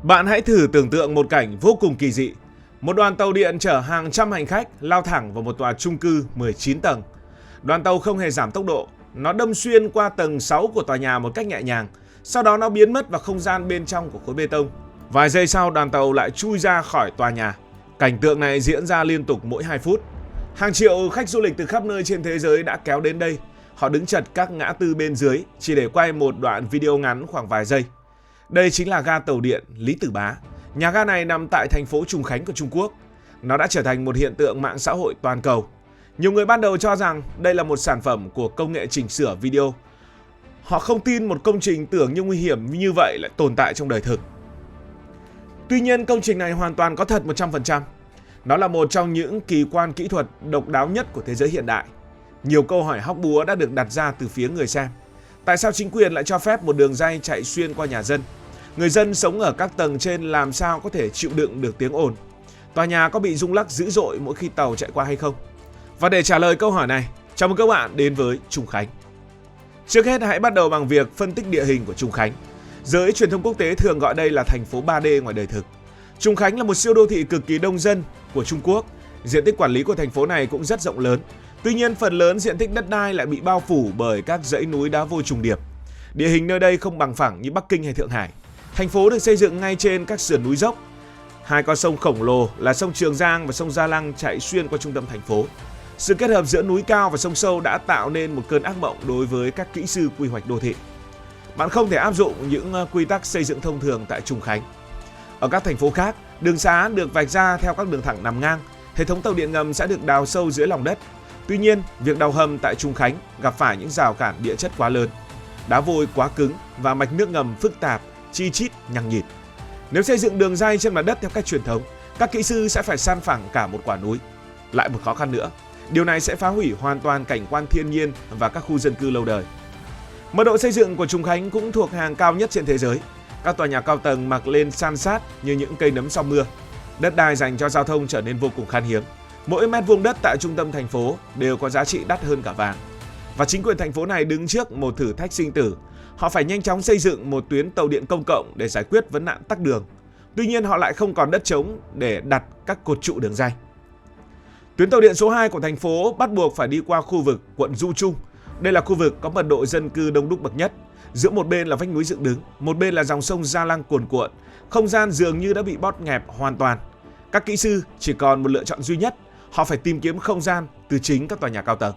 Bạn hãy thử tưởng tượng một cảnh vô cùng kỳ dị. Một đoàn tàu điện chở hàng trăm hành khách lao thẳng vào một tòa chung cư 19 tầng. Đoàn tàu không hề giảm tốc độ, nó đâm xuyên qua tầng 6 của tòa nhà một cách nhẹ nhàng. Sau đó nó biến mất vào không gian bên trong của khối bê tông. Vài giây sau, đoàn tàu lại chui ra khỏi tòa nhà. Cảnh tượng này diễn ra liên tục mỗi 2 phút. Hàng triệu khách du lịch từ khắp nơi trên thế giới đã kéo đến đây. Họ đứng chật các ngã tư bên dưới chỉ để quay một đoạn video ngắn khoảng vài giây. Đây chính là ga tàu điện Lý Tử Bá. Nhà ga này nằm tại thành phố Trùng Khánh của Trung Quốc. Nó đã trở thành một hiện tượng mạng xã hội toàn cầu. Nhiều người ban đầu cho rằng đây là một sản phẩm của công nghệ chỉnh sửa video. Họ không tin một công trình tưởng như nguy hiểm như vậy lại tồn tại trong đời thực. Tuy nhiên, công trình này hoàn toàn có thật 100%. Nó là một trong những kỳ quan kỹ thuật độc đáo nhất của thế giới hiện đại. Nhiều câu hỏi hóc búa đã được đặt ra từ phía người xem. Tại sao chính quyền lại cho phép một đường ray chạy xuyên qua nhà dân? Người dân sống ở các tầng trên làm sao có thể chịu đựng được tiếng ồn? Tòa nhà có bị rung lắc dữ dội mỗi khi tàu chạy qua hay không? Và để trả lời câu hỏi này, chào mừng các bạn đến với Trùng Khánh. Trước hết hãy bắt đầu bằng việc phân tích địa hình của Trùng Khánh. Giới truyền thông quốc tế thường gọi đây là thành phố 3D ngoài đời thực. Trùng Khánh là một siêu đô thị cực kỳ đông dân của Trung Quốc. Diện tích quản lý của thành phố này cũng rất rộng lớn. Tuy nhiên, phần lớn diện tích đất đai lại bị bao phủ bởi các dãy núi đá vôi trùng điệp. Địa hình nơi đây không bằng phẳng như Bắc Kinh hay Thượng Hải. Thành phố được xây dựng ngay trên các sườn núi dốc. Hai con sông khổng lồ là sông Trường Giang và sông Gia Lăng chạy xuyên qua trung tâm thành phố. Sự kết hợp giữa núi cao và sông sâu đã tạo nên một cơn ác mộng đối với các kỹ sư quy hoạch đô thị. Bạn không thể áp dụng những quy tắc xây dựng thông thường tại Trùng Khánh. Ở các thành phố khác, đường xá được vạch ra theo các đường thẳng nằm ngang. Hệ thống tàu điện ngầm sẽ được đào sâu dưới lòng đất. Tuy nhiên, việc đào hầm tại Trùng Khánh gặp phải những rào cản địa chất quá lớn. Đá vôi quá cứng và mạch nước ngầm phức tạp, chi chít, nhằng nhịt. Nếu xây dựng đường ray trên mặt đất theo cách truyền thống, các kỹ sư sẽ phải san phẳng cả một quả núi. Lại một khó khăn nữa, điều này sẽ phá hủy hoàn toàn cảnh quan thiên nhiên và các khu dân cư lâu đời. Mật độ xây dựng của Trùng Khánh cũng thuộc hàng cao nhất trên thế giới. Các tòa nhà cao tầng mọc lên san sát như những cây nấm sau mưa. Đất đai dành cho giao thông trở nên vô cùng khan hiếm. Mỗi mét vuông đất tại trung tâm thành phố đều có giá trị đắt hơn cả vàng. Và chính quyền thành phố này đứng trước một thử thách sinh tử. Họ phải nhanh chóng xây dựng một tuyến tàu điện công cộng để giải quyết vấn nạn tắc đường. Tuy nhiên, họ lại không còn đất trống để đặt các cột trụ đường ray. Tuyến tàu điện số 2 của thành phố bắt buộc phải đi qua khu vực quận Du Trung. Đây là khu vực có mật độ dân cư đông đúc bậc nhất. Giữa một bên là vách núi dựng đứng, một bên là dòng sông Gia Lăng cuồn cuộn. Không gian dường như đã bị bóp nghẹt hoàn toàn. Các kỹ sư chỉ còn một lựa chọn duy nhất. Họ phải tìm kiếm không gian từ chính các tòa nhà cao tầng.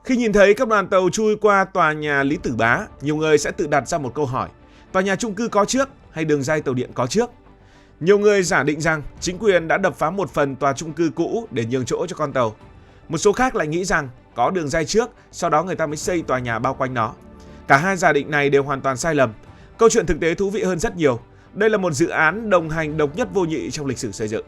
Khi nhìn thấy các đoàn tàu chui qua tòa nhà Lý Tử Bá, nhiều người sẽ tự đặt ra một câu hỏi. Tòa nhà chung cư có trước hay đường ray tàu điện có trước? Nhiều người giả định rằng chính quyền đã đập phá một phần tòa chung cư cũ để nhường chỗ cho con tàu. Một số khác lại nghĩ rằng có đường ray trước, sau đó người ta mới xây tòa nhà bao quanh nó. Cả hai giả định này đều hoàn toàn sai lầm. Câu chuyện thực tế thú vị hơn rất nhiều. Đây là một dự án đồng hành độc nhất vô nhị trong lịch sử xây dựng.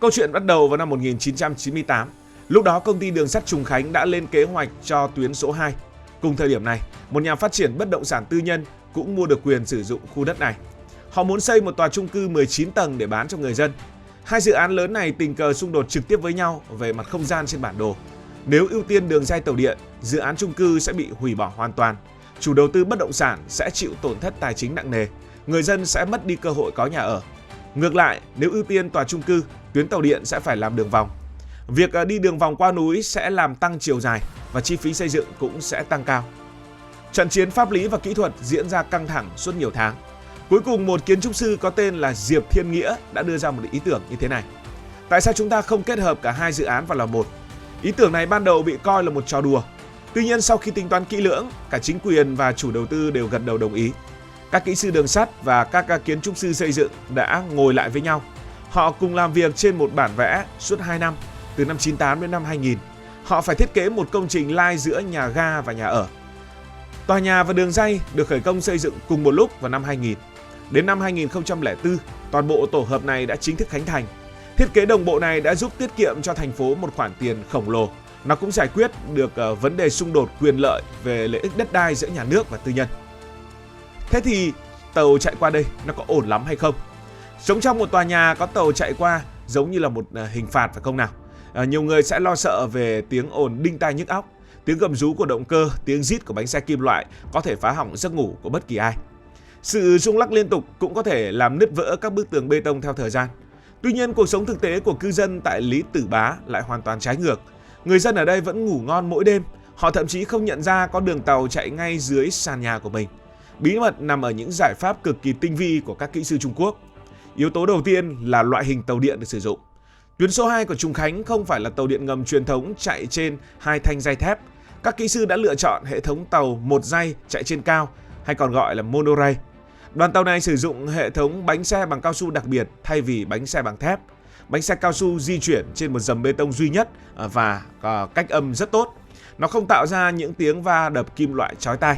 Câu chuyện bắt đầu vào năm 1998. Lúc đó công ty đường sắt Trùng Khánh đã lên kế hoạch cho tuyến số 2. Cùng thời điểm này, một nhà phát triển bất động sản tư nhân cũng mua được quyền sử dụng khu đất này. Họ muốn xây một tòa chung cư 19 tầng để bán cho người dân. Hai dự án lớn này tình cờ xung đột trực tiếp với nhau về mặt không gian trên bản đồ. Nếu ưu tiên đường ray tàu điện, dự án chung cư sẽ bị hủy bỏ hoàn toàn. Chủ đầu tư bất động sản sẽ chịu tổn thất tài chính nặng nề. Người dân sẽ mất đi cơ hội có nhà ở. Ngược lại, nếu ưu tiên tòa chung cư, tuyến tàu điện sẽ phải làm đường vòng. Việc đi đường vòng qua núi sẽ làm tăng chiều dài và chi phí xây dựng cũng sẽ tăng cao. Trận chiến pháp lý và kỹ thuật diễn ra căng thẳng suốt nhiều tháng. Cuối cùng, một kiến trúc sư có tên là Diệp Thiên Nghĩa đã đưa ra một ý tưởng như thế này. Tại sao chúng ta không kết hợp cả hai dự án vào là một? Ý tưởng này ban đầu bị coi là một trò đùa. Tuy nhiên, sau khi tính toán kỹ lưỡng, cả chính quyền và chủ đầu tư đều gật đầu đồng ý. Các kỹ sư đường sắt và các kiến trúc sư xây dựng đã ngồi lại với nhau. Họ cùng làm việc trên một bản vẽ suốt 2 năm, từ năm 98 đến năm 2000. Họ phải thiết kế một công trình lai giữa nhà ga và nhà ở. Tòa nhà và đường ray được khởi công xây dựng cùng một lúc vào năm 2000. Đến năm 2004, toàn bộ tổ hợp này đã chính thức khánh thành. Thiết kế đồng bộ này đã giúp tiết kiệm cho thành phố một khoản tiền khổng lồ. Nó cũng giải quyết được vấn đề xung đột quyền lợi về lợi ích đất đai giữa nhà nước và tư nhân. Thế thì tàu chạy qua đây nó có ổn lắm hay không? Sống trong một tòa nhà có tàu chạy qua giống như là một hình phạt phải không nào? Nhiều người sẽ lo sợ về tiếng ồn đinh tai nhức óc, tiếng gầm rú của động cơ, tiếng rít của bánh xe kim loại có thể phá hỏng giấc ngủ của bất kỳ ai. Sự rung lắc liên tục cũng có thể làm nứt vỡ các bức tường bê tông theo thời gian. Tuy nhiên, cuộc sống thực tế của cư dân tại Lý Tử Bá lại hoàn toàn trái ngược. Người dân ở đây vẫn ngủ ngon mỗi đêm. Họ thậm chí không nhận ra có đường tàu chạy ngay dưới sàn nhà của mình. Bí mật nằm ở những giải pháp cực kỳ tinh vi của các kỹ sư Trung Quốc. Yếu tố đầu tiên là loại hình tàu điện được sử dụng. Tuyến số 2 của Trùng Khánh không phải là tàu điện ngầm truyền thống chạy trên 2 thanh dây thép. Các kỹ sư đã lựa chọn hệ thống tàu một dây chạy trên cao, hay còn gọi là monorail. Đoàn tàu này sử dụng hệ thống bánh xe bằng cao su đặc biệt thay vì bánh xe bằng thép. Bánh xe cao su di chuyển trên một dầm bê tông duy nhất và cách âm rất tốt. Nó không tạo ra những tiếng va đập kim loại chói tai.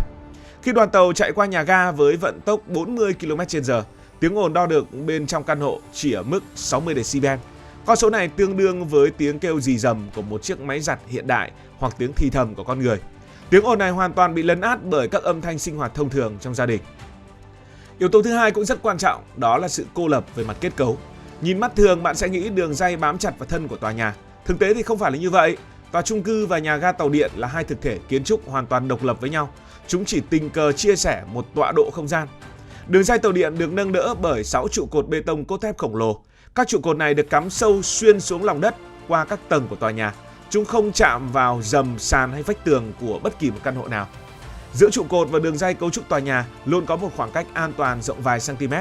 Khi đoàn tàu chạy qua nhà ga với vận tốc 40 km/h, tiếng ồn đo được bên trong căn hộ chỉ ở mức 60 decibel. Con số này tương đương với tiếng kêu rì rầm của một chiếc máy giặt hiện đại hoặc tiếng thì thầm của con người. Tiếng ồn này hoàn toàn bị lấn át bởi các âm thanh sinh hoạt thông thường trong gia đình. Yếu tố thứ hai cũng rất quan trọng, đó là sự cô lập về mặt kết cấu. Nhìn mắt thường bạn sẽ nghĩ đường ray bám chặt vào thân của tòa nhà. Thực tế thì không phải là như vậy. Tòa chung cư và nhà ga tàu điện là hai thực thể kiến trúc hoàn toàn độc lập với nhau. Chúng chỉ tình cờ chia sẻ một tọa độ không gian. Đường ray tàu điện được nâng đỡ bởi 6 trụ cột bê tông cốt thép khổng lồ. Các trụ cột này được cắm sâu xuyên xuống lòng đất qua các tầng của tòa nhà. Chúng không chạm vào rầm, sàn hay vách tường của bất kỳ một căn hộ nào. Giữa trụ cột và đường ray cấu trúc tòa nhà luôn có một khoảng cách an toàn rộng vài cm.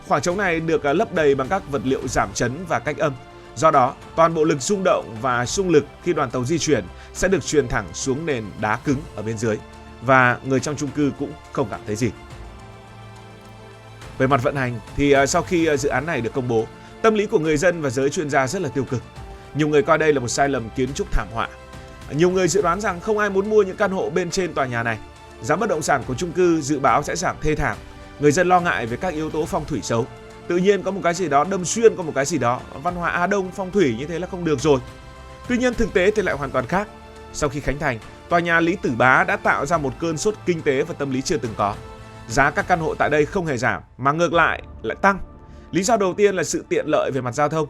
Khoảng trống này được lấp đầy bằng các vật liệu giảm chấn và cách âm. Do đó, toàn bộ lực rung động và xung lực khi đoàn tàu di chuyển sẽ được truyền thẳng xuống nền đá cứng ở bên dưới. Và người trong chung cư cũng không cảm thấy gì. Về mặt vận hành thì sau khi dự án này được công bố, tâm lý của người dân và giới chuyên gia rất là tiêu cực. Nhiều người coi đây là một sai lầm kiến trúc thảm họa. Nhiều người dự đoán rằng không ai muốn mua những căn hộ bên trên tòa nhà này. Giá bất động sản của chung cư dự báo sẽ giảm thê thảm. Người dân lo ngại về các yếu tố phong thủy xấu. Tự nhiên có một cái gì đó đâm xuyên, có một cái gì đó văn hóa Á Đông phong thủy như thế là không được rồi. Tuy nhiên thực tế thì lại hoàn toàn khác. Sau khi khánh thành, tòa nhà Lý Tử Bá đã tạo ra một cơn sốt kinh tế và tâm lý chưa từng có. Giá các căn hộ tại đây không hề giảm mà ngược lại tăng. Lý do đầu tiên là sự tiện lợi về mặt giao thông.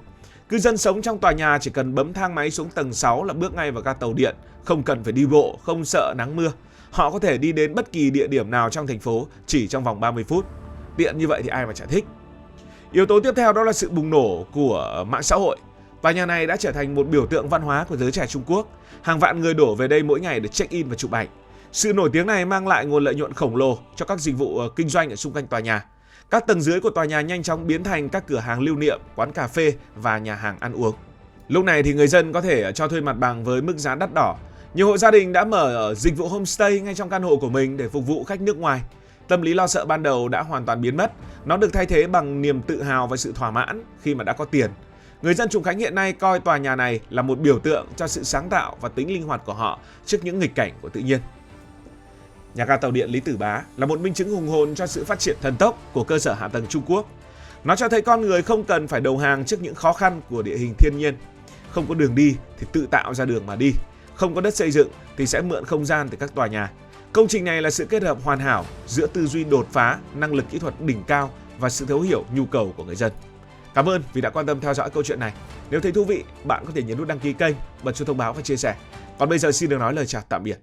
Cư dân sống trong tòa nhà chỉ cần bấm thang máy xuống tầng 6 là bước ngay vào ga tàu điện, không cần phải đi bộ, không sợ nắng mưa. Họ có thể đi đến bất kỳ địa điểm nào trong thành phố chỉ trong vòng 30 phút. Tiện như vậy thì ai mà chả thích. Yếu tố tiếp theo đó là sự bùng nổ của mạng xã hội. Tòa nhà này đã trở thành một biểu tượng văn hóa của giới trẻ Trung Quốc. Hàng vạn người đổ về đây mỗi ngày để check-in và chụp ảnh. Sự nổi tiếng này mang lại nguồn lợi nhuận khổng lồ cho các dịch vụ kinh doanh ở xung quanh tòa nhà. Các tầng dưới của tòa nhà nhanh chóng biến thành các cửa hàng lưu niệm, quán cà phê và nhà hàng ăn uống. Lúc này thì người dân có thể cho thuê mặt bằng với mức giá đắt đỏ. Nhiều hộ gia đình đã mở dịch vụ homestay ngay trong căn hộ của mình để phục vụ khách nước ngoài. Tâm lý lo sợ ban đầu đã hoàn toàn biến mất. Nó được thay thế bằng niềm tự hào và sự thỏa mãn khi mà đã có tiền. Người dân Trùng Khánh hiện nay coi tòa nhà này là một biểu tượng cho sự sáng tạo và tính linh hoạt của họ trước những nghịch cảnh của tự nhiên. Nhà ga tàu điện Lý Tử Bá là một minh chứng hùng hồn cho sự phát triển thần tốc của cơ sở hạ tầng Trung Quốc. Nó cho thấy con người không cần phải đầu hàng trước những khó khăn của địa hình thiên nhiên. Không có đường đi thì tự tạo ra đường mà đi. Không có đất xây dựng thì sẽ mượn không gian từ các tòa nhà. Công trình này là sự kết hợp hoàn hảo giữa tư duy đột phá, năng lực kỹ thuật đỉnh cao và sự thấu hiểu nhu cầu của người dân. Cảm ơn vì đã quan tâm theo dõi câu chuyện này. Nếu thấy thú vị, bạn có thể nhấn nút đăng ký kênh, bật chuông thông báo và chia sẻ. Còn bây giờ xin được nói lời chào tạm biệt.